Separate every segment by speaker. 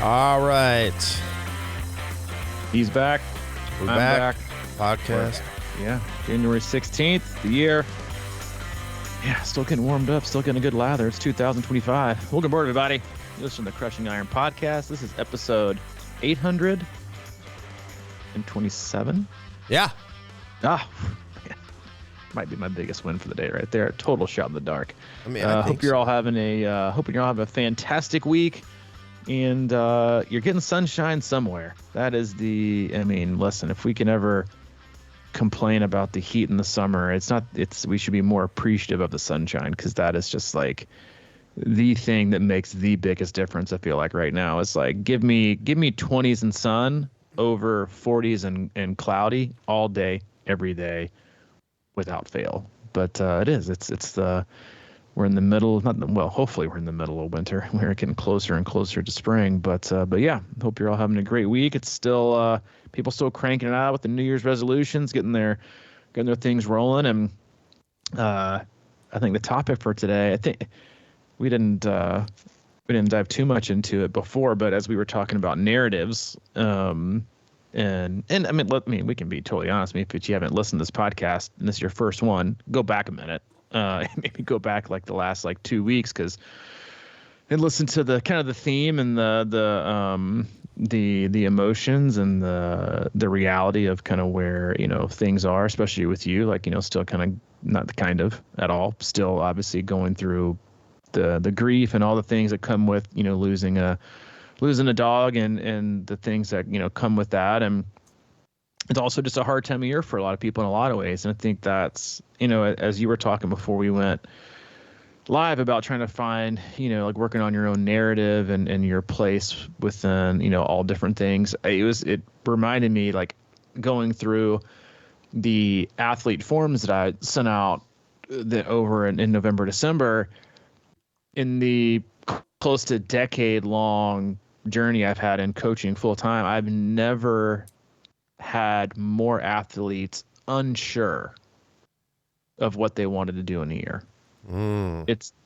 Speaker 1: All right.
Speaker 2: He's back.
Speaker 1: We're
Speaker 2: I'm
Speaker 1: back.
Speaker 2: back.
Speaker 1: Podcast.
Speaker 2: Yeah. January 16th, the year. Yeah, still getting warmed up. Still getting a good lather. It's 2025. Welcome aboard, everybody. You listen to the Crushing Iron Podcast. This is episode 827.
Speaker 1: Yeah.
Speaker 2: Man. Might be my biggest win for the day right there. Total shot in the dark.
Speaker 1: I mean, I think
Speaker 2: hope you're all having a fantastic week. And you're getting sunshine somewhere. That is listen, if we can ever complain about the heat in the summer, we should be more appreciative of the sunshine, because that is just like the thing that makes the biggest difference. I feel like right now it's like, give me 20s and sun over 40s and cloudy all day, every day, without fail. But we're in the middle, hopefully we're in the middle of winter. We're getting closer and closer to spring, but yeah, hope you're all having a great week. It's still, people still cranking it out with the New Year's resolutions, getting their things rolling. And I think the topic for today, I think we didn't dive too much into it before, but as we were talking about narratives, and we can be totally honest. If you haven't listened to this podcast and this is your first one, go back a minute. Maybe go back like the last 2 weeks, and listen to the kind of the theme and the emotions and the reality of kind of where things are, especially with you, still kind of not kind of at all, still obviously going through the grief and all the things that come with losing a dog and the things that come with that. And it's also just a hard time of year for a lot of people in a lot of ways. And I think that's, as you were talking before we went live about trying to find, working on your own narrative and your place within, all different things. It reminded me going through the athlete forms that I sent out over in November, December, in the close to decade long journey I've had in coaching full time. I've never had more athletes unsure of what they wanted to do in a year.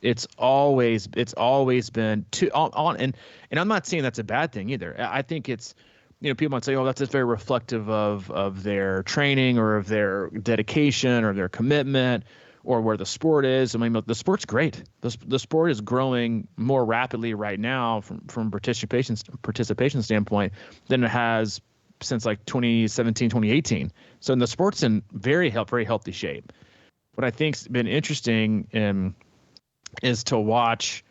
Speaker 2: It's always been and I'm not saying that's a bad thing either. I think it's, people might say, oh, that's just very reflective of their training or of their dedication or their commitment or where the sport is. I mean, the sport's great. The sport is growing more rapidly right now from participation standpoint than it has since 2017, 2018. So the sport's in very healthy shape. What I think's been interesting is to watch,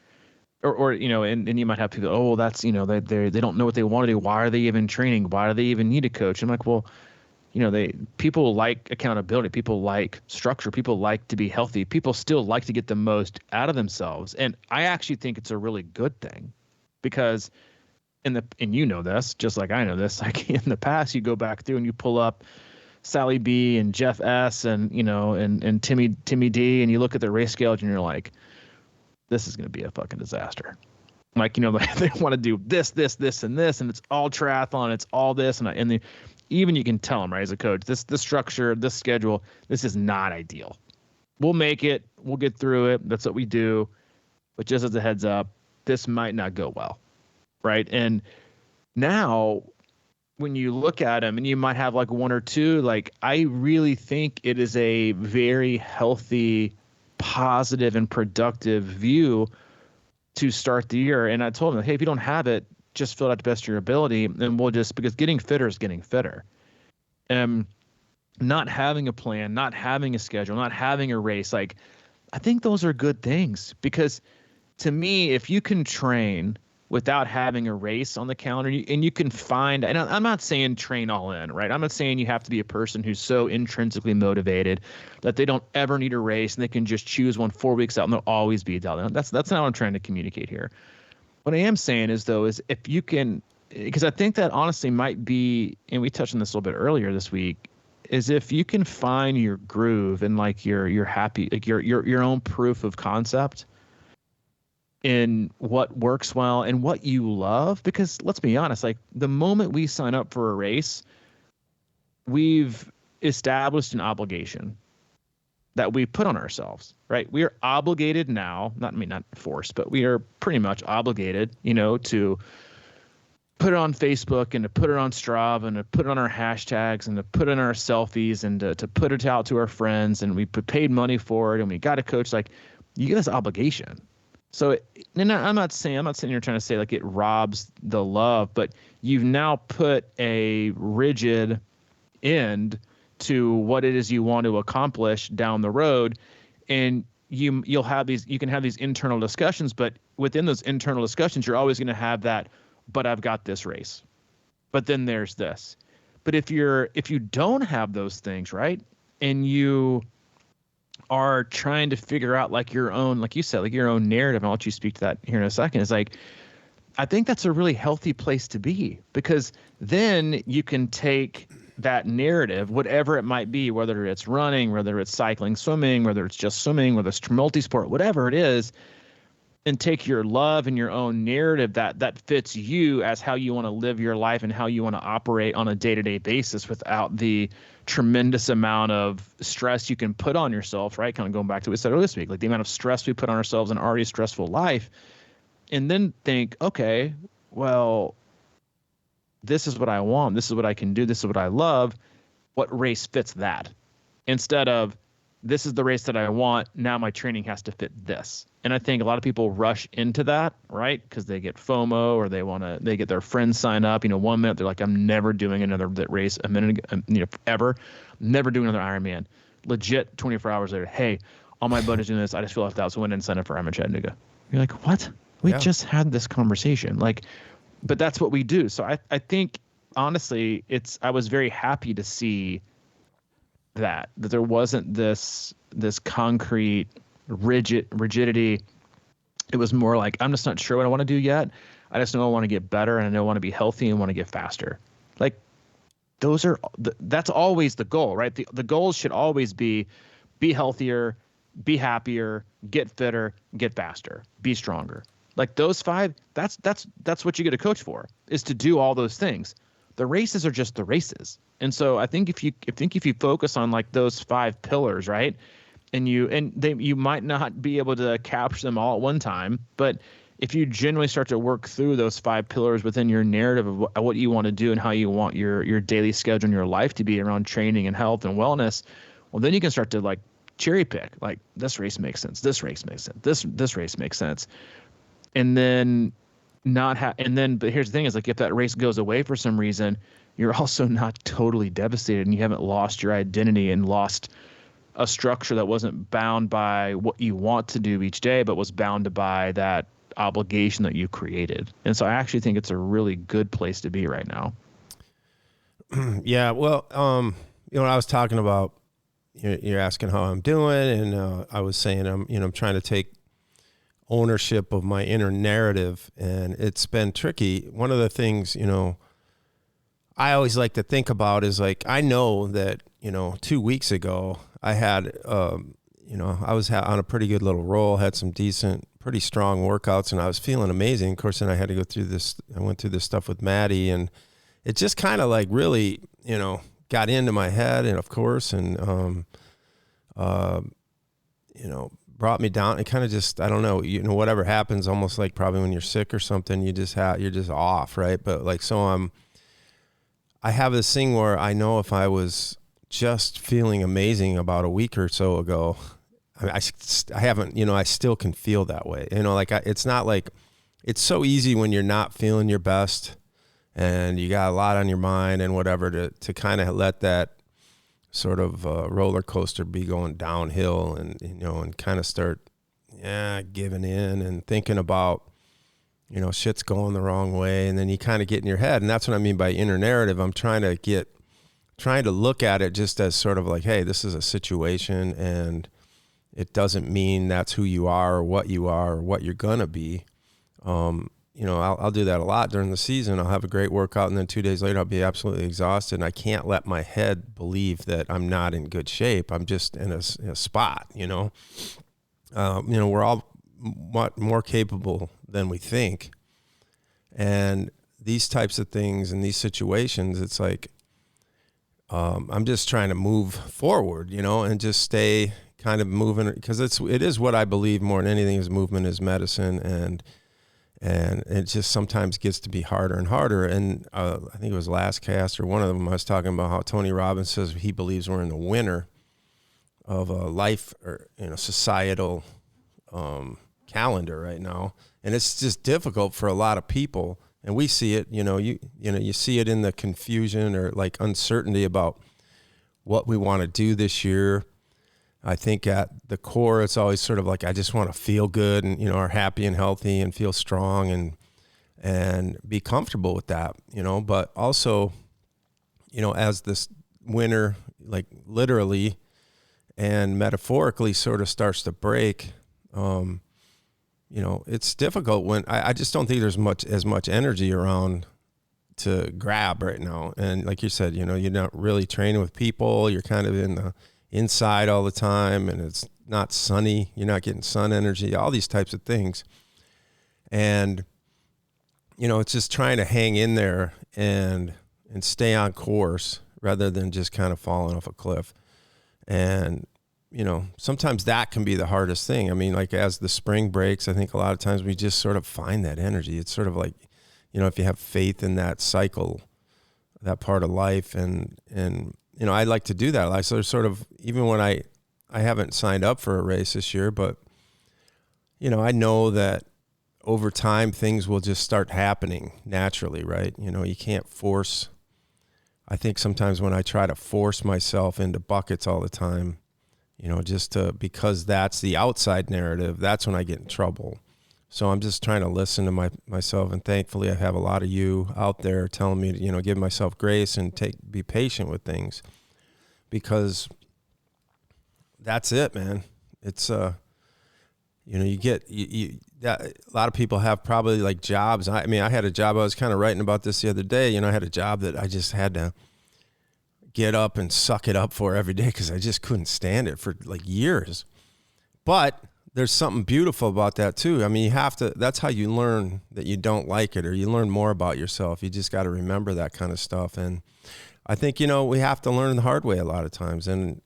Speaker 2: or and you might have people, oh, that's they don't know what they want to do. Why are they even training? Why do they even need a coach? I'm like, well, people like accountability. People like structure. People like to be healthy. People still like to get the most out of themselves. And I actually think it's a really good thing, because and this, just like I know this, in the past, you go back through and you pull up Sally B and Jeff S and and Timmy D, and you look at their race schedule and you're like, this is going to be a fucking disaster. They want to do this, and this, and it's all triathlon, it's all this, and even you can tell them, right, as a coach, this structure, this schedule, this is not ideal. We'll make it, we'll get through it. That's what we do. But just as a heads up, this might not go well. Right. And now when you look at them and you might have one or two, I really think it is a very healthy, positive and productive view to start the year. And I told them, hey, if you don't have it, just fill it out the best of your ability. And because getting fitter is getting fitter. Not having a plan, not having a schedule, not having a race. I think those are good things, because to me, if you can train without having a race on the calendar, and you can find, and I'm not saying train all in, right? I'm not saying you have to be a person who's so intrinsically motivated that they don't ever need a race and they can just choose one 4 weeks out and they'll always be dialed in. That's not what I'm trying to communicate here. What I am saying is if you can, because I think that honestly might be, and we touched on this a little bit earlier this week, is if you can find your groove and your happy, your own proof of concept in what works well and what you love. Because let's be honest, the moment we sign up for a race, we've established an obligation that we put on ourselves, right? We are obligated now, not forced, but we are pretty much obligated, to put it on Facebook and to put it on Strava and to put it on our hashtags and to put it in our selfies and to put it out to our friends, and we paid money for it and we got a coach. Like, you get this obligation. So and I'm not sitting here trying to say like it robs the love, but you've now put a rigid end to what it is you want to accomplish down the road. And you can have these internal discussions, but within those internal discussions, you're always going to have that, but I've got this race, but then there's this. But if you don't have those things, right, and you are trying to figure out like your own, like you said, like your own narrative, and I'll let you speak to that here in a second, is like, I think that's a really healthy place to be, because then you can take that narrative, whatever it might be, whether it's running, whether it's cycling, swimming, whether it's just swimming, whether it's multi-sport, whatever it is, and take your love and your own narrative that fits you as how you want to live your life and how you want to operate on a day-to-day basis without the tremendous amount of stress you can put on yourself, right? Kind of going back to what we said earlier this week, like the amount of stress we put on ourselves in an already stressful life, and then think, okay, well, this is what I want. This is what I can do. This is what I love. What race fits that? Instead of, this is the race that I want. Now my training has to fit this. And I think a lot of people rush into that, right? Because they get FOMO, or they get their friends sign up. 1 minute they're like, I'm never doing another race a minute, ever. Never doing another Ironman. Legit 24 hours later, hey, all my buddies doing this. I just feel left out, so I went and signed up for Ironman Chattanooga. You're like, what? We just had this conversation. Like, but that's what we do. So I think, honestly, I was very happy to see that there wasn't this concrete rigidity. It was more like, I'm just not sure what I want to do yet. I just know I want to get better, and I know I want to be healthy and want to get faster. Like, that's always the goal, right? The goals should always be healthier, be happier, get fitter, get faster, be stronger. Like, those 5, that's what you get a coach for, is to do all those things. The races are just the races. And so I think if you focus on like those 5 pillars, right, and you might not be able to capture them all at one time, but if you generally start to work through those 5 pillars within your narrative of what you want to do and how you want your daily schedule and your life to be around training and health and wellness, well, then you can start to like cherry pick, like, this race makes sense, this race makes sense, this race makes sense, and then but here's the thing, is like, if that race goes away for some reason, you're also not totally devastated, and you haven't lost your identity and lost a structure that wasn't bound by what you want to do each day, but was bound by that obligation that you created. And so I actually think it's a really good place to be right now.
Speaker 1: Yeah. Well, I was talking about, you're asking how I'm doing, and I was saying I'm trying to take ownership of my inner narrative, and it's been tricky. One of the things, I always like to think about is, like, I know that, 2 weeks ago I had, I was on a pretty good little roll, had some decent, pretty strong workouts, and I was feeling amazing. Of course, then I had to go through this. I went through this stuff with Maddie, and it just kind of like really, got into my head, and of course, and, brought me down. It kind of just, I don't know, whatever happens, almost like probably when you're sick or something, you're just off, right? But like, so I have this thing where I know if I was just feeling amazing about a week or so ago, I haven't, I still can feel that way. It's not like, it's so easy when you're not feeling your best and you got a lot on your mind and whatever to kind of let that sort of roller coaster be going downhill, and and kind of start giving in and thinking about shit's going the wrong way, and then you kind of get in your head. And that's what I mean by inner narrative. I'm trying to look at it just as sort of like, hey, this is a situation, and it doesn't mean that's who you are or what you're gonna be. I'll do that a lot during the season. I'll have a great workout, and then 2 days later I'll be absolutely exhausted, and I can't let my head believe that I'm not in good shape. I'm just in a spot, we're all more capable than we think. And these types of things in these situations, it's like, I'm just trying to move forward, and just stay kind of moving, because it is what I believe more than anything, is movement is medicine. And it just sometimes gets to be harder and harder. And I think it was last cast or one of them, I was talking about how Tony Robbins says he believes we're in the winter of a life or societal calendar right now, and it's just difficult for a lot of people. And we see it, you see it in the confusion or like uncertainty about what we want to do this year. I think at the core, it's always sort of like, I just want to feel good and, are happy and healthy and feel strong and be comfortable with that, but also, as this winter, like literally and metaphorically sort of starts to break, it's difficult when I just don't think there's as much energy around to grab right now. And like you said, you're not really training with people. You're kind of in the inside all the time, and it's not sunny. You're not getting sun energy, all these types of things. And, it's just trying to hang in there and stay on course rather than just kind of falling off a cliff. And, sometimes that can be the hardest thing. I mean, like as the spring breaks, I think a lot of times we just sort of find that energy. It's sort of like, if you have faith in that cycle, that part of life, and I like to do that. Like, so sort of, even when I haven't signed up for a race this year, but, I know that over time things will just start happening naturally, right? You can't force. I think sometimes when I try to force myself into buckets all the time, because that's the outside narrative, that's when I get in trouble. So I'm just trying to listen to myself, and thankfully I have a lot of you out there telling me to, give myself grace and be patient with things, because that's it, man. It's a lot of people have probably like jobs. I mean, I had a job. I was kind of writing about this the other day. I had a job that I just had to get up and suck it up for every day because I just couldn't stand it for like years. But there's something beautiful about that too. I mean, that's how you learn that you don't like it, or you learn more about yourself. You just got to remember that kind of stuff. And I think, we have to learn the hard way a lot of times. And,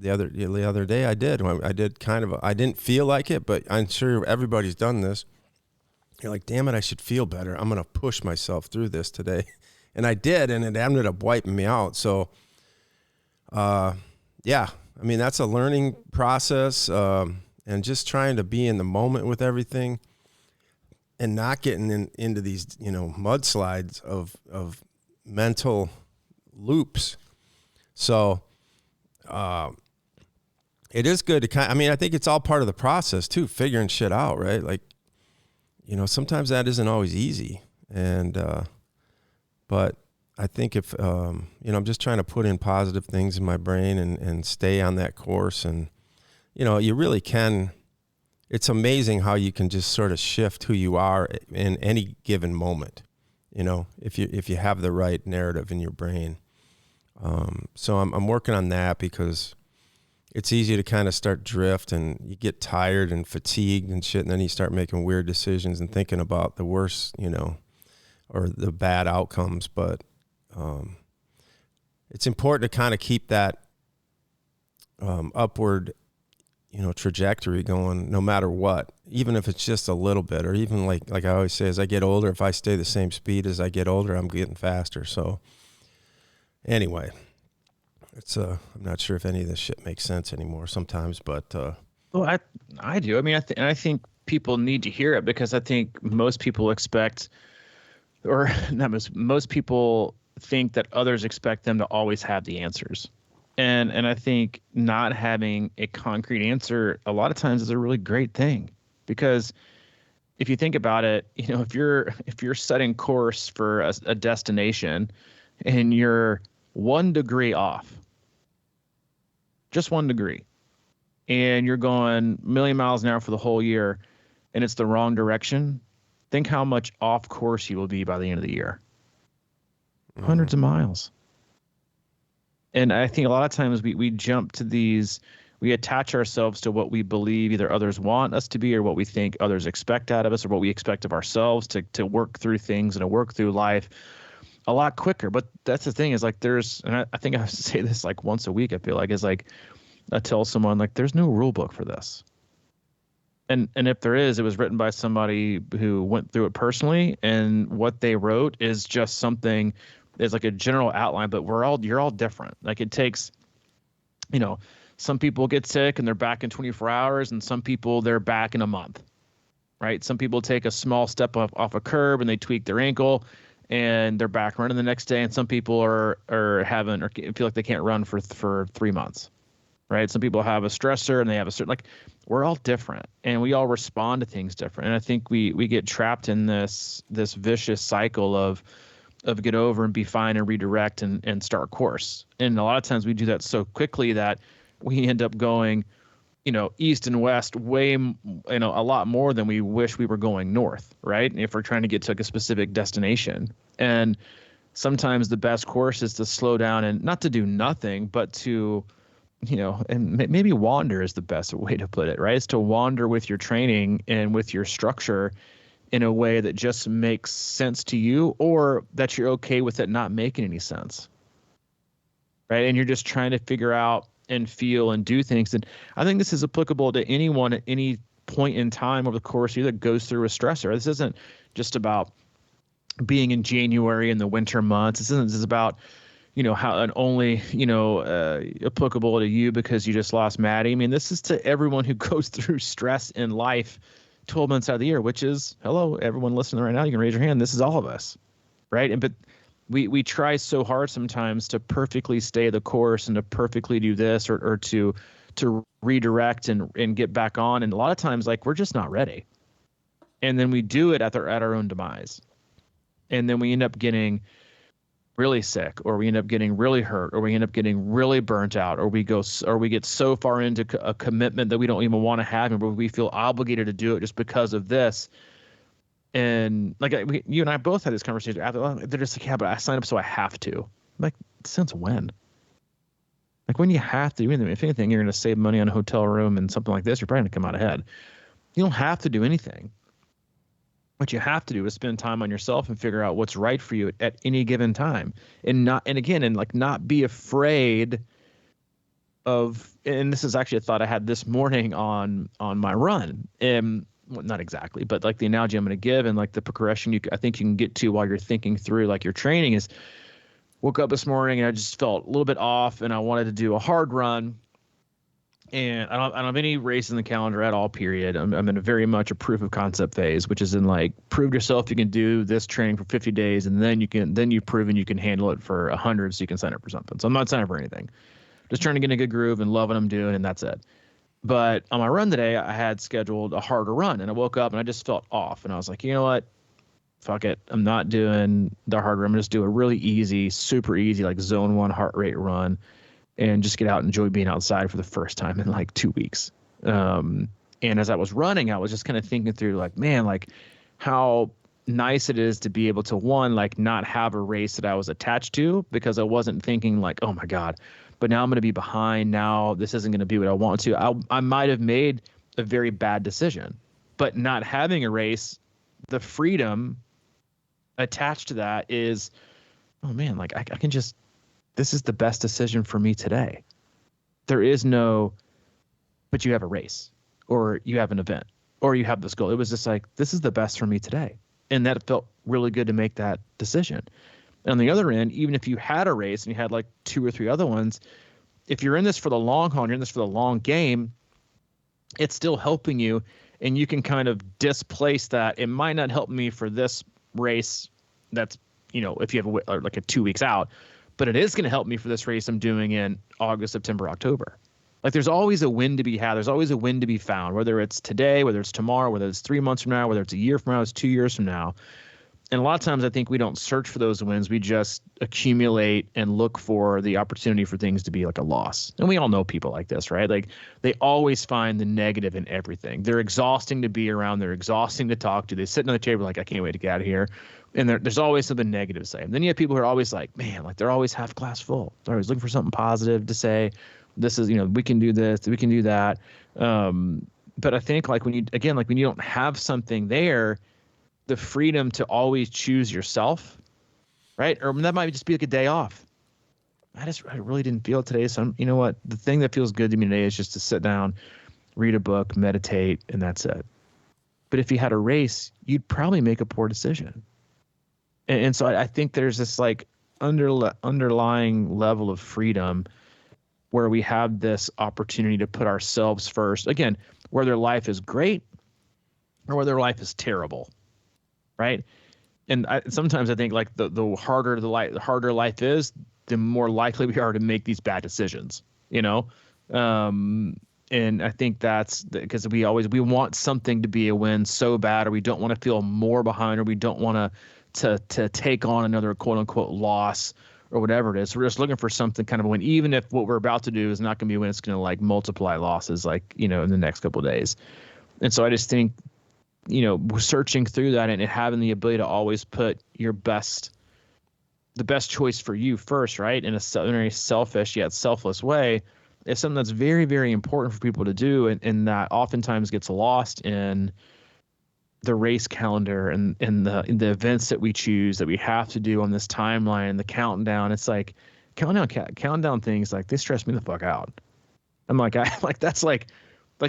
Speaker 1: the other day I didn't feel like it, but I'm sure everybody's done this. You're like, damn it, I should feel better. I'm going to push myself through this today. And I did, and it ended up wiping me out. So, yeah, I mean, that's a learning process, and just trying to be in the moment with everything and not getting into these, mudslides of mental loops. So, it is good to I think it's all part of the process too, figuring shit out, right? Like, sometimes that isn't always easy. And, but I think if, I'm just trying to put in positive things in my brain and stay on that course. And, you really can, it's amazing how you can just sort of shift who you are in any given moment, if you have the right narrative in your brain. So I'm working on that, because it's easy to kind of start drift, and you get tired and fatigued and shit. And then you start making weird decisions and thinking about the worst, or the bad outcomes. But it's important to kind of keep that upward, trajectory going no matter what, even if it's just a little bit, or even like I always say, as I get older, if I stay the same speed as I get older, I'm getting faster. So anyway, it's I'm not sure if any of this shit makes sense anymore sometimes, but
Speaker 2: well, I do. I mean, I think people need to hear it, because I think most people expect, or not most people think that others expect them to always have the answers. And I think not having a concrete answer a lot of times is a really great thing, because if you think about it, if you're setting course for a destination and you're 1 degree off, just 1 degree, and you're going a million miles an hour for the whole year, and it's the wrong direction, think how much off course you will be by the end of the year. Hundreds of miles. And I think a lot of times we jump to these, we attach ourselves to what we believe either others want us to be, or what we think others expect out of us, or what we expect of ourselves to work through things and to work through life a lot quicker. But that's the thing, is like and I think I have to say this like once a week, I feel like, is like, I tell someone, like, there's no rule book for this. And if there is, it was written by somebody who went through it personally, and what they wrote is just something, is like a general outline, but you're all different. Like it takes, some people get sick and they're back in 24 hours, and some people they're back in a month, right? Some people take a small step off a curb and they tweak their ankle and they're back running the next day, and some people are having, or feel like they can't run for 3 months. Right. Some people have a stressor and they have a certain, like, we're all different and we all respond to things different. And I think we get trapped in this vicious cycle of get over and be fine and redirect and start course. And a lot of times we do that so quickly that we end up going, east and west way, a lot more than we wish we were going north. Right. If we're trying to get to like a specific destination. And sometimes the best course is to slow down and not to do nothing, but to, and maybe wander is the best way to put it, right? It's to wander with your training and with your structure in a way that just makes sense to you, or that you're okay with it not making any sense, right? And you're just trying to figure out and feel and do things. And I think this is applicable to anyone at any point in time over the course of you that goes through a stressor. This isn't just about being in January in the winter months. This is about how, and only, applicable to you because you just lost Maddie. I mean, this is to everyone who goes through stress in life 12 months out of the year, which is, hello, everyone listening right now, you can raise your hand. This is all of us, right? But we try so hard sometimes to perfectly stay the course and to perfectly do this or to redirect and get back on. And a lot of times, like, we're just not ready. And then we do it at our own demise. And then we end up getting really sick, or we end up getting really hurt, or we end up getting really burnt out, or we get so far into a commitment that we don't even want to have, and we feel obligated to do it just because of this. And like you and I both had this conversation after. They're just like, yeah, but I signed up so I have to. I'm like, since when? Like, when you have to do anything, if anything, you're going to save money on a hotel room and something like this, you're probably going to come out ahead. You don't have to do anything. What you have to do is spend time on yourself and figure out what's right for you at any given time, and not be afraid of. And this is actually a thought I had this morning on my run. Well, not exactly, but like the analogy I'm going to give and like the progression I think you can get to while you're thinking through like your training is, woke up this morning and I just felt a little bit off and I wanted to do a hard run. And I don't have any race in the calendar at all, period. I'm in a very much a proof of concept phase, which is in like, prove yourself you can do this training for 50 days, and then you've proven you can handle it for 100, so you can sign up for something. So I'm not signing up for anything. Just trying to get in a good groove and love what I'm doing, and that's it. But on my run today, I had scheduled a harder run, and I woke up and I just felt off. And I was like, you know what? Fuck it. I'm not doing the harder. I'm going to just do a really easy, super easy, like zone 1 heart rate run, and just get out and enjoy being outside for the first time in like 2 weeks. And as I was running, I was just kind of thinking through like, man, like how nice it is to be able to, one, like not have a race that I was attached to, because I wasn't thinking like, oh my God, but now I'm going to be behind. Now this isn't going to be what I want to. I might have made a very bad decision, but not having a race, the freedom attached to that is, oh man, like I can just, this is the best decision for me today. There is no, but you have a race, or you have an event, or you have this goal. It was just like, this is the best for me today. And that felt really good to make that decision. And on the other end, even if you had a race and you had like 2 or 3 other ones, if you're in this for the long haul, and you're in this for the long game, it's still helping you. And you can kind of displace that. It might not help me for this race. That's, if you have like a 2 weeks out, but it is going to help me for this race I'm doing in August, September, October. Like, there's always a win to be had. There's always a win to be found, whether it's today, whether it's tomorrow, whether it's 3 months from now, whether it's a year from now, it's 2 years from now. And a lot of times I think we don't search for those wins. We just accumulate and look for the opportunity for things to be like a loss. And we all know people like this, right? Like, they always find the negative in everything. They're exhausting to be around. They're exhausting to talk to. They sit on the table like, I can't wait to get out of here. And there's always something negative to say. And then you have people who are always like, man, like they're always half glass full. They're always looking for something positive to say. This is, we can do this, we can do that. But I think like when you don't have something there, the freedom to always choose yourself, right? Or that might just be like a day off. I really didn't feel it today. So you know what? The thing that feels good to me today is just to sit down, read a book, meditate, and that's it. But if you had a race, you'd probably make a poor decision. And so I think there's this like underlying level of freedom where we have this opportunity to put ourselves first. Again, whether life is great or whether life is terrible, right? And sometimes I think like the harder the harder life is, the more likely we are to make these bad decisions, you know? And I think that's because we want something to be a win so bad, or we don't want to feel more behind, or we don't want to take on another quote unquote loss or whatever it is. We're just looking for something kind of a win, even if what we're about to do is not going to be a win. It's going to like multiply losses, like, you know, in the next couple of days. And so I just think, you know, searching through that and having the ability to always put the best choice for you first, right? In a very selfish yet selfless way, is something that's very, very important for people to do, and that oftentimes gets lost in the race calendar and the events that we choose that we have to do on this timeline, the countdown. It's like countdown things, like, they stress me the fuck out. I'm like, that's like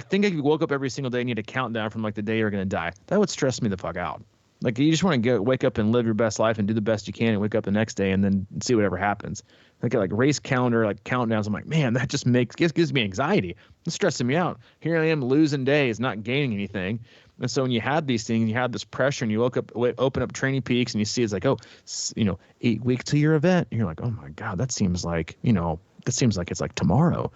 Speaker 2: think if you woke up every single day and you had to count down from like the day you're gonna die. That would stress me the fuck out. Like, you just want to wake up and live your best life and do the best you can and wake up the next day and then see whatever happens. Like race calendar, like countdowns. I'm like, man, that just gives me anxiety. It's stressing me out. Here I am losing days, not gaining anything. And so when you had these things, you had this pressure, and you open up Training Peaks, and you see it's like, 8 weeks to your event. And you're like, oh my God, that seems like it's like tomorrow.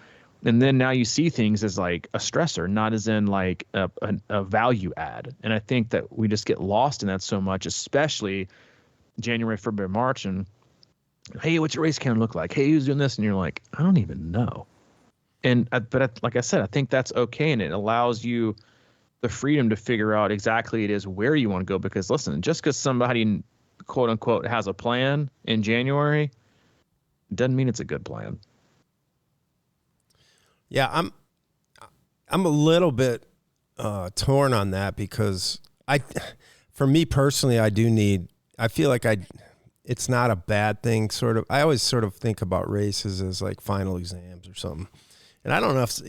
Speaker 2: And then now you see things as like a stressor, not as in like a value add. And I think that we just get lost in that so much, especially January, February, March. And hey, what's your race calendar look like? Hey, who's doing this? And you're like, I don't even know. But like I said, I think that's okay. And it allows you the freedom to figure out exactly it is where you want to go. Because listen, just because somebody quote unquote has a plan in January doesn't mean it's a good plan.
Speaker 1: Yeah, I'm a little bit torn on that, because for me personally, I feel like it's not a bad thing. Sort of, I always sort of think about races as like final exams or something. And I don't know if,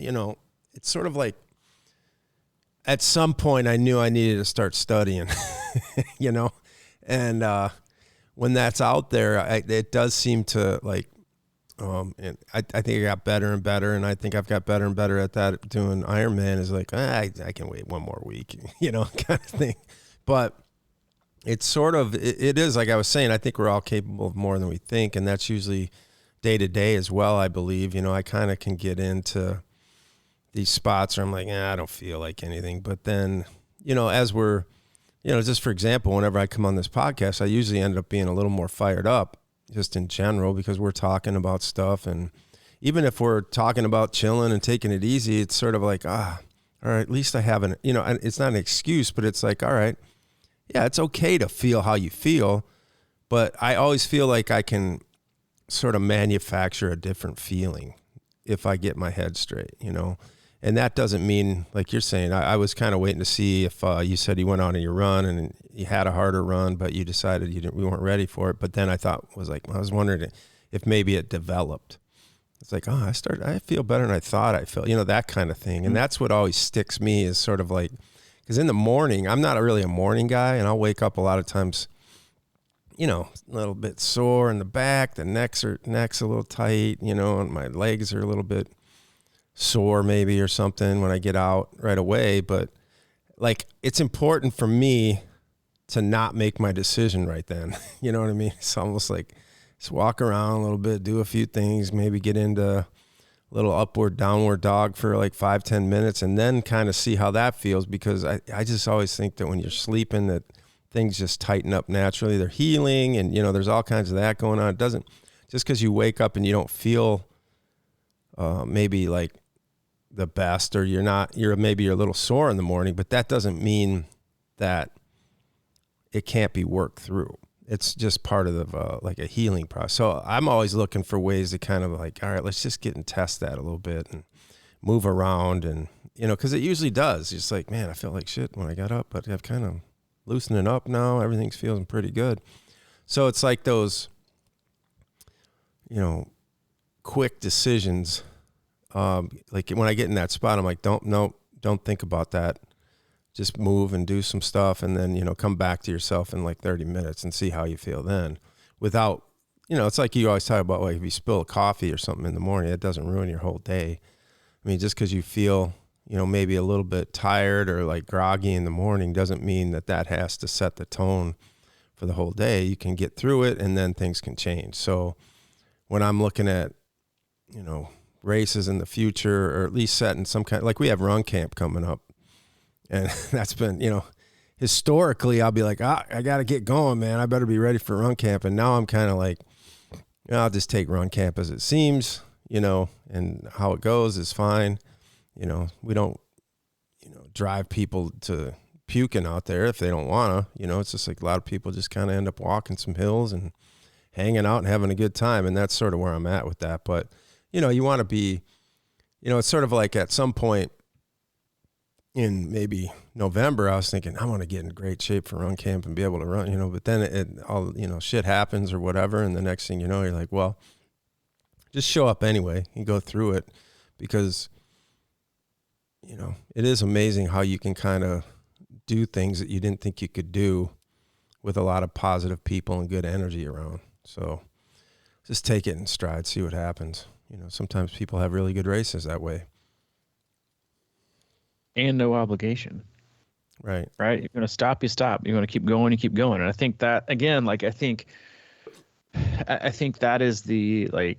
Speaker 1: it's sort of like at some point I knew I needed to start studying, and when that's out there, it does seem to like, and I think I got better and better, and I think I've got better and better at that. Doing Ironman is like, I can wait one more week, kind of thing. But it's sort of, it is like I was saying, I think we're all capable of more than we think, and that's usually day to day as well, I believe. I kind of can get into these spots where I'm like, I don't feel like anything. But then, as we're, just for example, whenever I come on this podcast, I usually end up being a little more fired up, just in general, because we're talking about stuff. And even if we're talking about chilling and taking it easy, it's sort of like, all right, at least I haven't, it's not an excuse, but it's like, all right, yeah, it's okay to feel how you feel, but I always feel like I can sort of manufacture a different feeling if I get my head straight, and that doesn't mean, like you're saying, I was kind of waiting to see if you said you went on your run and you had a harder run, but you decided we weren't ready for it. But then I was wondering if maybe it developed. It's like, I feel better than I thought I felt, that kind of thing. And that's what always sticks me, is sort of like, because in the morning, I'm not really a morning guy, and I'll wake up a lot of times, a little bit sore in the back, the neck's a little tight, and my legs are a little bit sore maybe or something when I get out right away. But like, it's important for me to not make my decision right then. You know what I mean? It's almost like just walk around a little bit, do a few things, maybe get into a little upward, downward dog for like 5-10 minutes, and then kind of see how that feels. Because I just always think that when you're sleeping, that things just tighten up naturally. They're healing, and there's all kinds of that going on. It doesn't, just because you wake up and you don't feel maybe like the best, or maybe you're a little sore in the morning, but that doesn't mean that it can't be worked through. It's just part of like a healing process. So I'm always looking for ways to kind of like, all right, let's just get and test that a little bit and move around, and because it usually does. It's like, man, I felt like shit when I got up, but I've kind of loosening up now. Everything's feeling pretty good. So it's like those, quick decisions. Like when I get in that spot, I'm like, don't don't think about that. Just move and do some stuff, and then, come back to yourself in like 30 minutes and see how you feel then, without, it's like you always talk about, like if you spill coffee or something in the morning, it doesn't ruin your whole day. I mean, just because you feel, maybe a little bit tired or like groggy in the morning doesn't mean that has to set the tone for the whole day. You can get through it, and then things can change. So when I'm looking at, races in the future, or at least setting some kind, like we have run camp coming up, and that's been, historically I'll be like, I got to get going, man. I better be ready for run camp. And now I'm kind of like, I'll just take run camp as it seems, and how it goes is fine. We don't, drive people to puking out there if they don't want to. It's just like a lot of people just kind of end up walking some hills and hanging out and having a good time. And that's sort of where I'm at with that. But, you want to be, it's sort of like at some point in maybe November, I was thinking, I want to get in great shape for run camp and be able to run, but then it all, shit happens or whatever. And the next thing you know, you're like, well, just show up anyway and go through it, because, it is amazing how you can kind of do things that you didn't think you could do with a lot of positive people and good energy around. So just take it in stride, see what happens. Sometimes people have really good races that way.
Speaker 2: And no obligation.
Speaker 1: Right.
Speaker 2: Right. You're going to stop, you stop. You're going to keep going, you keep going. And I think that, again, like, I think that is the, like,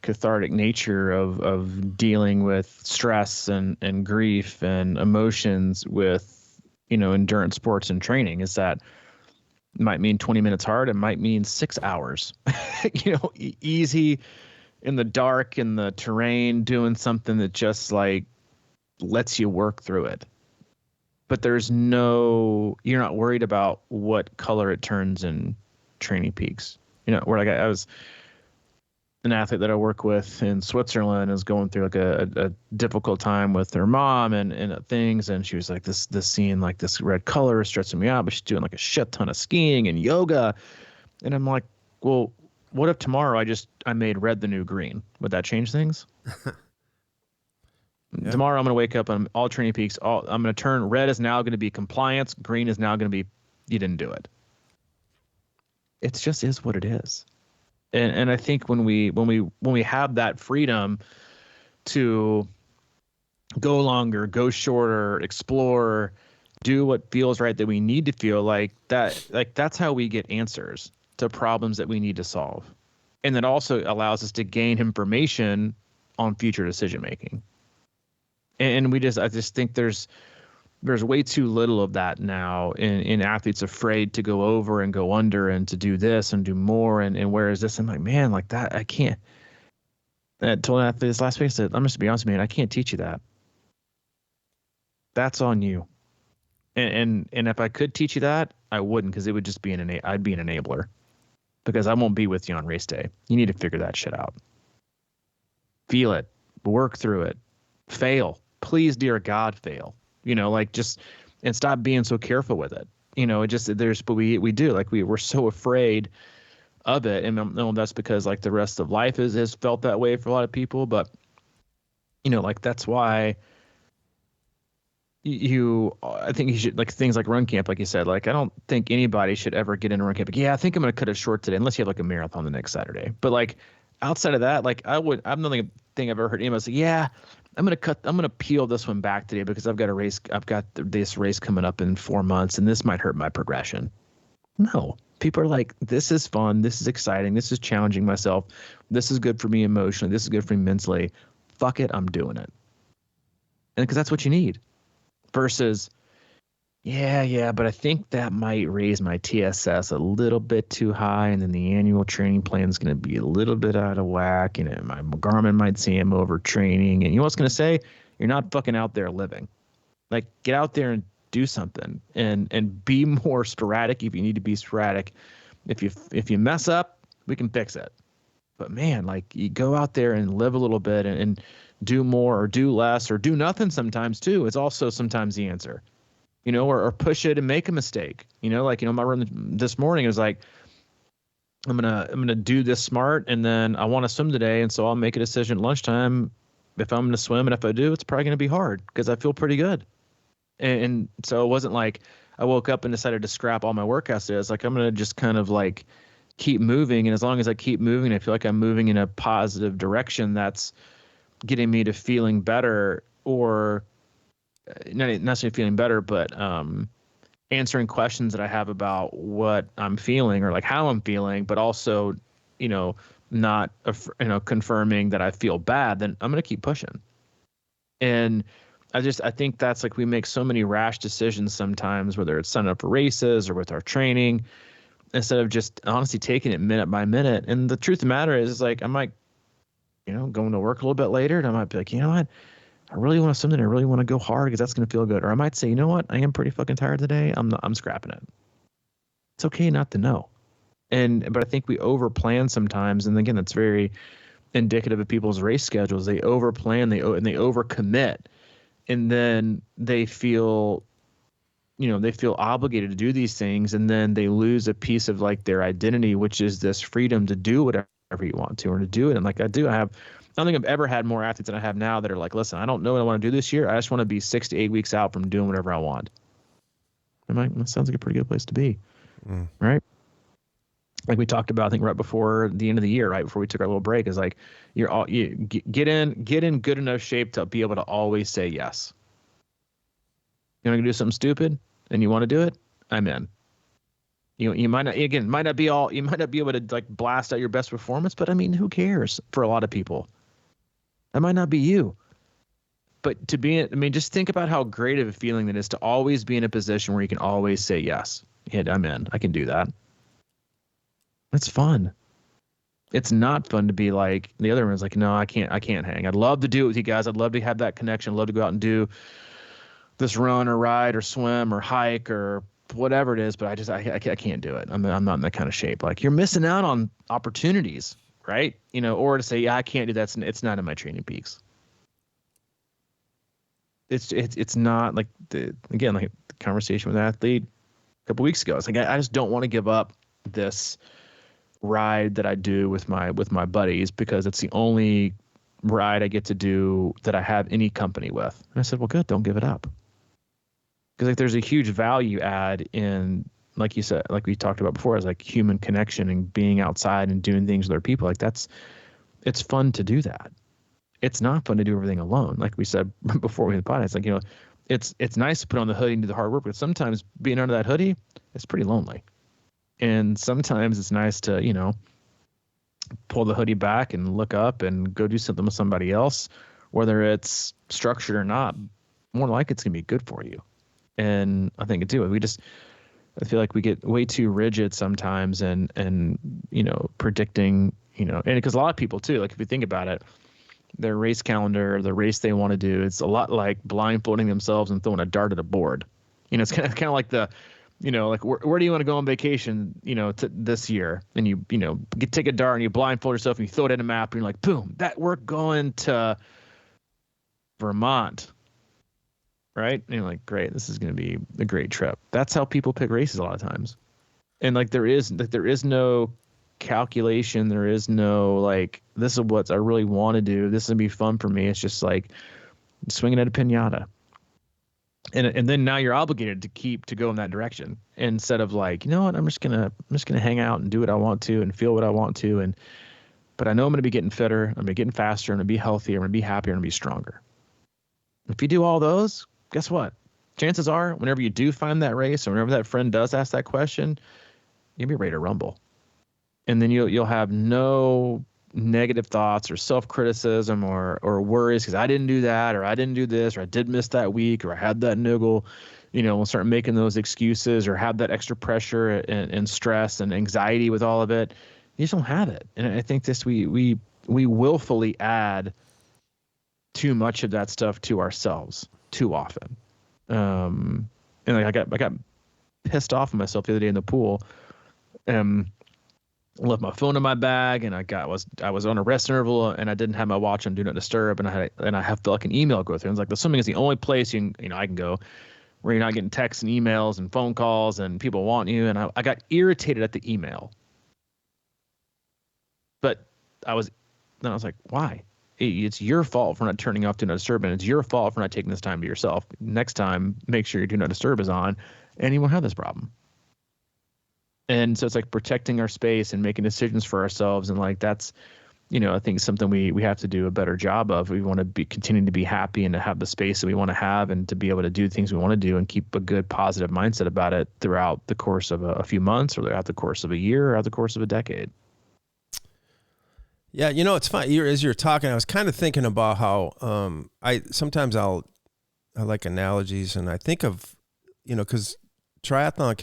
Speaker 2: cathartic nature of dealing with stress and grief and emotions with, endurance sports and training, is that it might mean 20 minutes hard. It might mean 6 hours, easy in the dark, in the terrain, doing something that just like lets you work through it. But you're not worried about what color it turns in Training Peaks. Where like I was an athlete that I work with in Switzerland is going through like a difficult time with her mom and things. And she was like, this seeing like this red color is stressing me out, but she's doing like a shit ton of skiing and yoga. And I'm like, well, what if tomorrow I made red the new green? Would that change things? Yeah. Tomorrow I'm going to wake up and all Training Peaks, I'm going to turn red is now going to be compliance. Green is now going to be, you didn't do it. It just is what it is. And I think when we have that freedom to go longer, go shorter, explore, do what feels right that we need to feel like that's how we get answers to problems that we need to solve. And that also allows us to gain information on future decision making. And I just think there's way too little of that now in athletes afraid to go over and go under and to do this and do more. And whereas this, I'm like, man, like that, I can't. I told an athlete this last week, I said, I'm just to be honest with you, man, I can't teach you that. That's on you. And if I could teach you that, I wouldn't, because it would just be I'd be an enabler, because I won't be with you on race day. You need to figure that shit out. Feel it, work through it, fail. Please, dear God, fail. And stop being so careful with it. But we do, like, we're so afraid of it. And that's because like the rest of life has felt that way for a lot of people. But, like, that's why I think you should, like, things like run camp, like you said, like, I don't think anybody should ever get into run camp. Like, yeah, I think I'm going to cut it short today, unless you have like a marathon the next Saturday. But like outside of that, like I'm the only thing I've ever heard anybody say, yeah, I'm going to peel this one back today because I've got this race coming up in 4 months and this might hurt my progression. No, people are like, this is fun. This is exciting. This is challenging myself. This is good for me emotionally. This is good for me mentally. Fuck it. I'm doing it. And because that's what you need. Versus, yeah, but I think that might raise my TSS a little bit too high, and then the annual training plan is going to be a little bit out of whack, and my Garmin might say I'm overtraining, and you know what's going to say? You're not fucking out there living. Like, get out there and do something, and be more sporadic if you need to be sporadic. If you mess up, we can fix it. But man, like, you go out there and live a little bit and do more or do less or do nothing sometimes too. It's also sometimes the answer, or push it and make a mistake, like, my run this morning is like, I'm going to do this smart. And then I want to swim today. And so I'll make a decision at lunchtime. if I'm going to swim, and if I do, it's probably going to be hard because I feel pretty good. And so it wasn't like I woke up and decided to scrap all my workouts today. It's like I'm going to just kind of like keep moving. And as long as I keep moving, I feel like I'm moving in a positive direction that's getting me to feeling better, or not necessarily feeling better, but answering questions that I have about what I'm feeling or like how I'm feeling, but also, not, confirming that I feel bad, then I'm going to keep pushing. And I think that's like, we make so many rash decisions sometimes, whether it's signing up for races or with our training, instead of just honestly taking it minute by minute. And the truth of the matter is like, I might, going to work a little bit later, and I might be like, you know what? I really want something. I really want to go hard because that's going to feel good. Or I might say, you know what? I am pretty fucking tired today. I'm scrapping it. It's okay not to know. But I think we over plan sometimes. And again, that's very indicative of people's race schedules. They over plan, and they over commit. And then they feel obligated to do these things. And then they lose a piece of like their identity, which is this freedom to do whatever you want to, or to do it. And like I don't think I've ever had more athletes than I have now that are like, listen, I don't know what I want to do this year. I just want to be 6 to 8 weeks out from doing whatever I want. I'm like, that sounds like a pretty good place to be. Right? Like we talked about, I think right before the end of the year, right before we took our little break, is like you get in good enough shape to be able to always say yes. You want to do something stupid and you want to do it, I'm in. You might not be able to like blast out your best performance, but I mean, who cares for a lot of people? That might not be you. But just think about how great of a feeling that is to always be in a position where you can always say yes. Yeah, I'm in. I can do that. That's fun. It's not fun to be like the other one's like, no, I can't hang. I'd love to do it with you guys. I'd love to have that connection. I'd love to go out and do this run or ride or swim or hike or whatever it is, but I can't do it. I'm not in that kind of shape. Like, you're missing out on opportunities, right? Or to say, yeah, I can't do that. It's not in my training peaks. It's not like the conversation with an athlete a couple weeks ago. It's like, I just don't want to give up this ride that I do with my buddies because it's the only ride I get to do that I have any company with. And I said, well, good, don't give it up. Because like, there's a huge value add in, like you said, like we talked about before, is like human connection and being outside and doing things with other people. Like it's fun to do that. It's not fun to do everything alone. Like we said before we had the podcast, like, it's nice to put on the hoodie and do the hard work, but sometimes being under that hoodie, it's pretty lonely. And sometimes it's nice to, pull the hoodie back and look up and go do something with somebody else, whether it's structured or not. More like it's going to be good for you. And I think it too. I feel like we get way too rigid sometimes and predicting, and because a lot of people too, like if you think about it, their race calendar, the race they want to do, it's a lot like blindfolding themselves and throwing a dart at a board. It's kind of like the, like where do you want to go on vacation, this year? And you take a dart and you blindfold yourself and you throw it in a map and you're like, boom, we're going to Vermont. Right? And you're like, great, this is going to be a great trip. That's how people pick races a lot of times. And like, there is no calculation. There is no like, this is what I really want to do. This is going to be fun for me. It's just like swinging at a piñata. And then now you're obligated to go in that direction instead of like, you know what, I'm just gonna hang out and do what I want to and feel what I want to. But I know I'm going to be getting fitter. I'm going to be getting faster. I'm going to be healthier. I'm going to be happier. I'm going to be stronger. If you do all those, guess what? Chances are, whenever you do find that race or whenever that friend does ask that question, you'll be ready to rumble. And then you'll have no negative thoughts or self-criticism or worries because I didn't do that or I didn't do this or I did miss that week or I had that niggle. We'll start making those excuses or have that extra pressure and stress and anxiety with all of it. You just don't have it. And I think we willfully add too much of that stuff to ourselves too often. And like I got pissed off at myself the other day in the pool. Left my phone in my bag and I was on a rest interval and I didn't have my watch on Do Not Disturb and I have like an email go through. And it's like the swimming is the only place I can go where you're not getting texts and emails and phone calls and people want you. And I got irritated at the email. But I was like, why? it's your fault for not turning off Do Not Disturb, and it's your fault for not taking this time to yourself. Next time, make sure your Do Not Disturb is on, and you won't have this problem. And so it's like protecting our space and making decisions for ourselves. And like, that's, I think something we have to do a better job of. We want to be continuing to be happy and to have the space that we want to have and to be able to do things we want to do and keep a good positive mindset about it throughout the course of a few months or throughout the course of a year or throughout the course of a decade.
Speaker 1: Yeah, it's funny. As you're talking, I was kind of thinking about how I like analogies, and I think of, because triathlon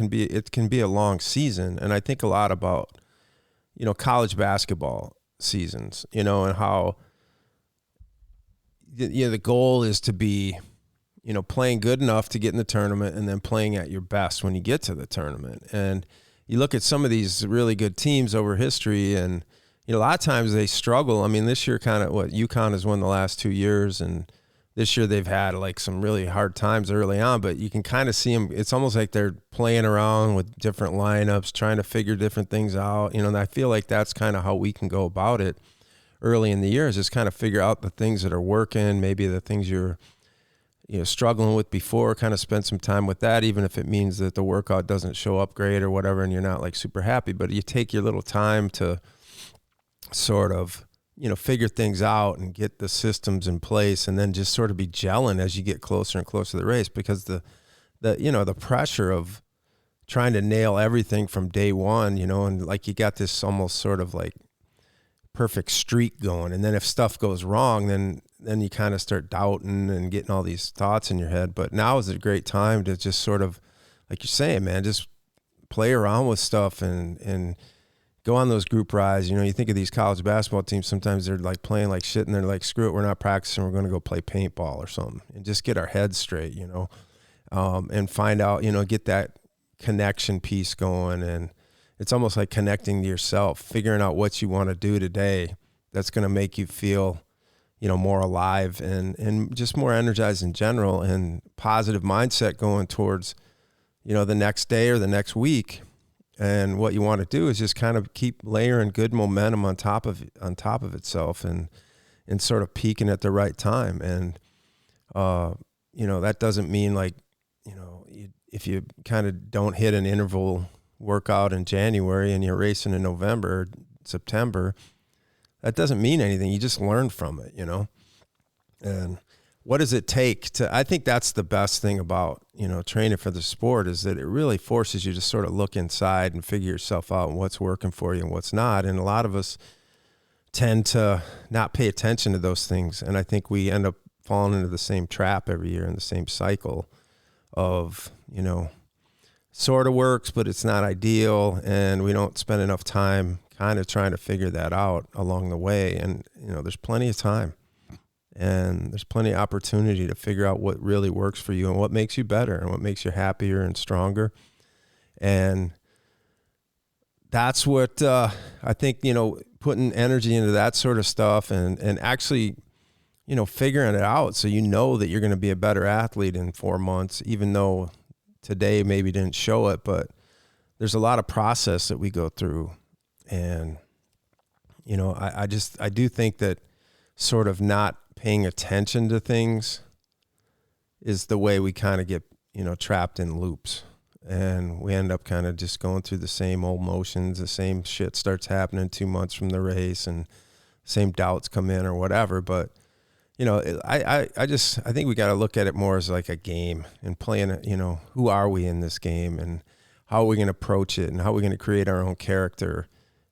Speaker 1: can be a long season, and I think a lot about, college basketball seasons, and how the goal is to be, playing good enough to get in the tournament and then playing at your best when you get to the tournament. And you look at some of these really good teams over history, and a lot of times they struggle. I mean, this year UConn has won the last 2 years, and this year they've had like some really hard times early on, but you can kind of see them. It's almost like they're playing around with different lineups, trying to figure different things out. And I feel like that's kind of how we can go about it early in the year, is just kind of figure out the things that are working, maybe the things you're struggling with before, kind of spend some time with that, even if it means that the workout doesn't show up great or whatever, and you're not like super happy, but you take your little time to sort of figure things out and get the systems in place, and then just sort of be gelling as you get closer and closer to the race, because the pressure of trying to nail everything from day one, and like you got this almost sort of like perfect streak going, and then if stuff goes wrong, then you kind of start doubting and getting all these thoughts in your head. But now is a great time to just sort of, like you're saying, man, just play around with stuff and go on those group rides. You think of these college basketball teams, sometimes they're like playing like shit, and they're like, screw it, we're not practicing, we're going to go play paintball or something, and just get our heads straight, and find out, get that connection piece going. And it's almost like connecting to yourself, figuring out what you want to do today that's going to make you feel, more alive and just more energized in general, and positive mindset going towards, the next day or the next week. And what you want to do is just kind of keep layering good momentum on top of itself, and sort of peaking at the right time. And that doesn't mean like, if you kind of don't hit an interval workout in January and you're racing in November or September, that doesn't mean anything. You just learn from it, And what does it take I think that's the best thing about, training for the sport, is that it really forces you to sort of look inside and figure yourself out and what's working for you and what's not. And a lot of us tend to not pay attention to those things. And I think we end up falling into the same trap every year, in the same cycle of, sort of works, but it's not ideal. And we don't spend enough time kind of trying to figure that out along the way. And, there's plenty of time. And there's plenty of opportunity to figure out what really works for you and what makes you better and what makes you happier and stronger. And that's what I think, putting energy into that sort of stuff and actually, figuring it out so that you're going to be a better athlete in 4 months, even though today maybe didn't show it. But there's a lot of process that we go through. And, I do think that sort of not paying attention to things is the way we kind of get, trapped in loops, and we end up kind of just going through the same old motions. The same shit starts happening 2 months from the race, and same doubts come in or whatever. But, I think we got to look at it more as like a game, and playing it, who are we in this game, and how are we going to approach it, and how are we going to create our own character,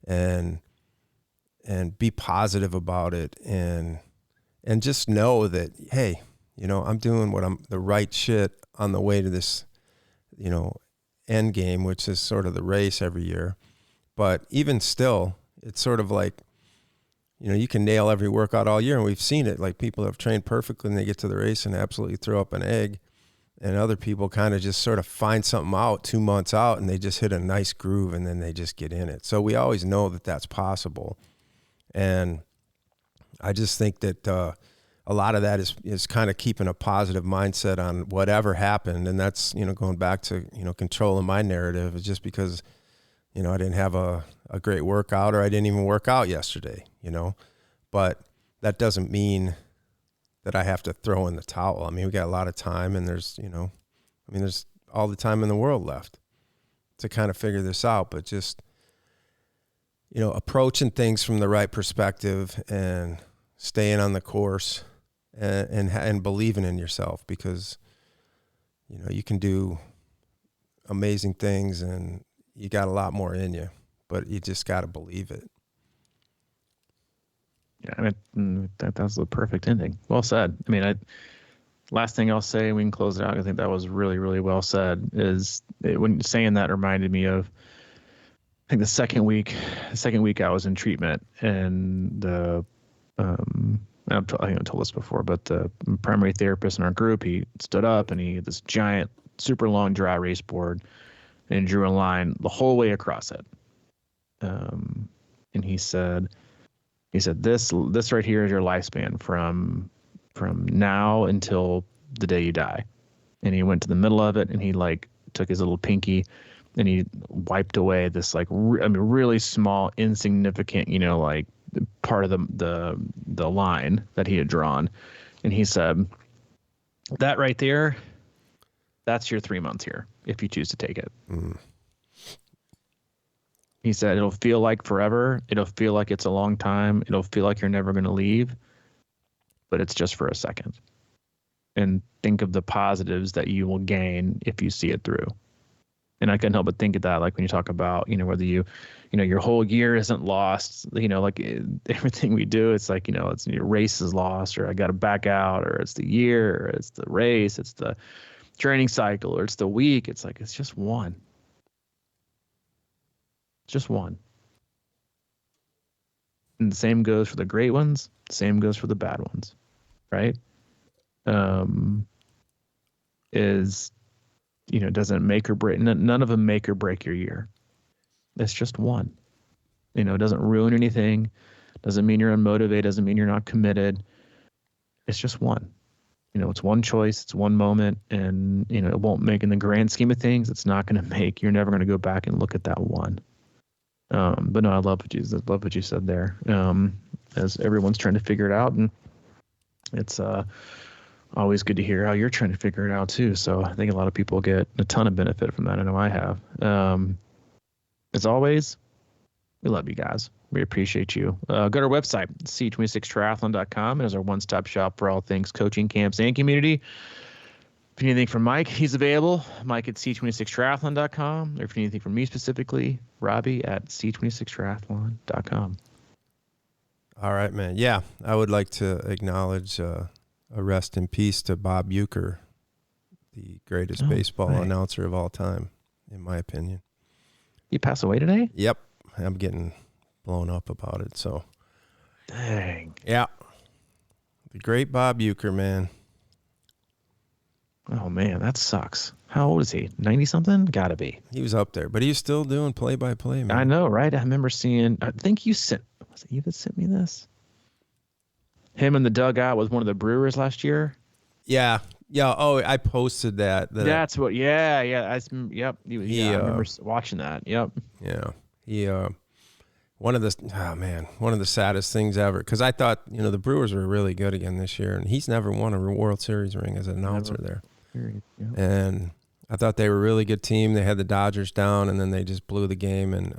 Speaker 1: and be positive about it, and just know that, hey, I'm doing the right shit on the way to this, end game, which is sort of the race every year. But even still, it's sort of like, you can nail every workout all year, and we've seen it. Like, people have trained perfectly and they get to the race and absolutely throw up an egg. And other people kind of just sort of find something out 2 months out, and they just hit a nice groove, and then they just get in it. So we always know that that's possible. And I just think that a lot of that is kind of keeping a positive mindset on whatever happened. And that's, going back to, controlling my narrative. Is just because, I didn't have a great workout, or I didn't even work out yesterday, but that doesn't mean that I have to throw in the towel. I mean, we got a lot of time, and there's all the time in the world left to kind of figure this out, but just, approaching things from the right perspective and staying on the course and believing in yourself, because, you can do amazing things and you got a lot more in you, but you just got to believe it.
Speaker 2: Yeah, that's the perfect ending. Well said. I mean, last thing I'll say, we can close it out. I think that was really, really well said. When saying that reminded me of, I think the second week I was in treatment, and I think I told this before, but the primary therapist in our group, he stood up and he had this giant, super long dry erase board, and drew a line the whole way across it. And he said, this right here is your lifespan from now until the day you die. And he went to the middle of it, and he took his little pinky and he wiped away this really small, insignificant, part of the line that he had drawn. And he said, that right there, that's your 3 months here, if you choose to take it. Mm. He said, it'll feel like forever. It'll feel like it's a long time. It'll feel like you're never going to leave, but it's just for a second. And think of the positives that you will gain if you see it through. And I couldn't help but think of that, like when you talk about, whether your whole year isn't lost, everything we do, it's like, it's your race is lost, or I got to back out, or it's the year, or it's the race, it's the training cycle, or it's the week. It's like, it's just one. Just one. And the same goes for the great ones. The same goes for the bad ones, right? Doesn't make or break. None of them make or break your year. It's just one. It doesn't ruin anything. Doesn't mean you're unmotivated. Doesn't mean you're not committed. It's just one. It's one choice. It's one moment, and it won't make, in the grand scheme of things, it's not going to make. You're never going to go back and look at that one. But no, I love what you said there. As everyone's trying to figure it out, and it's always good to hear how you're trying to figure it out too. So I think a lot of people get a ton of benefit from that. I know I have. As always, we love you guys. We appreciate you. Go to our website, c26triathlon.com. It is our one-stop shop for all things coaching, camps, and community. If you need anything from Mike, he's available. Mike at c26triathlon.com. Or if you need anything from me specifically, Robbie at c26triathlon.com.
Speaker 1: All right, man. Yeah, I would like to acknowledge a rest in peace to Bob Uecker, the greatest baseball announcer of all time, in my opinion.
Speaker 2: He passed away today?
Speaker 1: Yep. I'm getting blown up about it. So,
Speaker 2: dang.
Speaker 1: Yeah. The great Bob Uecker, man.
Speaker 2: Oh, man, that sucks. How old is he? 90-something? Gotta be.
Speaker 1: He was up there, but he's still doing play-by-play, man.
Speaker 2: I know, right? I remember seeing, I think was it you that sent me this? Him in the dugout with one of the Brewers last year?
Speaker 1: Yeah. Oh, I posted that.
Speaker 2: That's what, yeah. I remember watching that. Yep.
Speaker 1: Yeah. He, one of the saddest things ever, because I thought, the Brewers were really good again this year, and he's never won a World Series ring as an announcer there.
Speaker 2: Period. Yep.
Speaker 1: And I thought they were a really good team. They had the Dodgers down, and then they just blew the game, and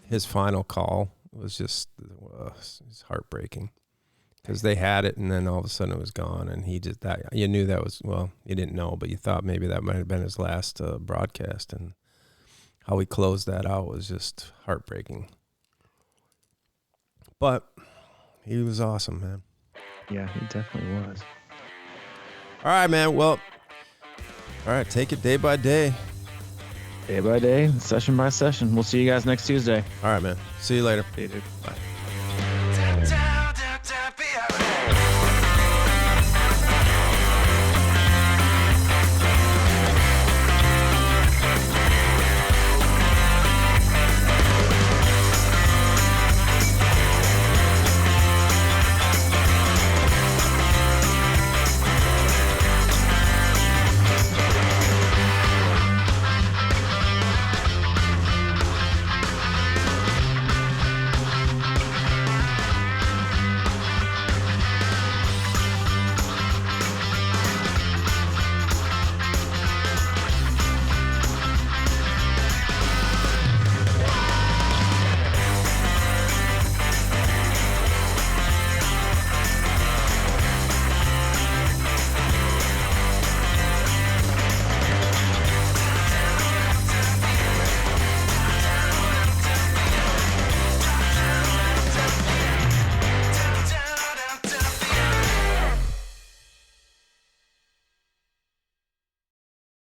Speaker 1: his final call was just it's heartbreaking, because they had it, and then all of a sudden it was gone, and he just, that you knew that was, well, you didn't know, but you thought maybe that might have been his last broadcast, and how he closed that out was just heartbreaking. But he was awesome, man.
Speaker 2: Yeah, he definitely was.
Speaker 1: All right, man. Well, all right, take it day by day.
Speaker 2: Day by day, session by session. We'll see you guys next Tuesday.
Speaker 1: All right, man. See you later.
Speaker 2: See you, dude. Bye.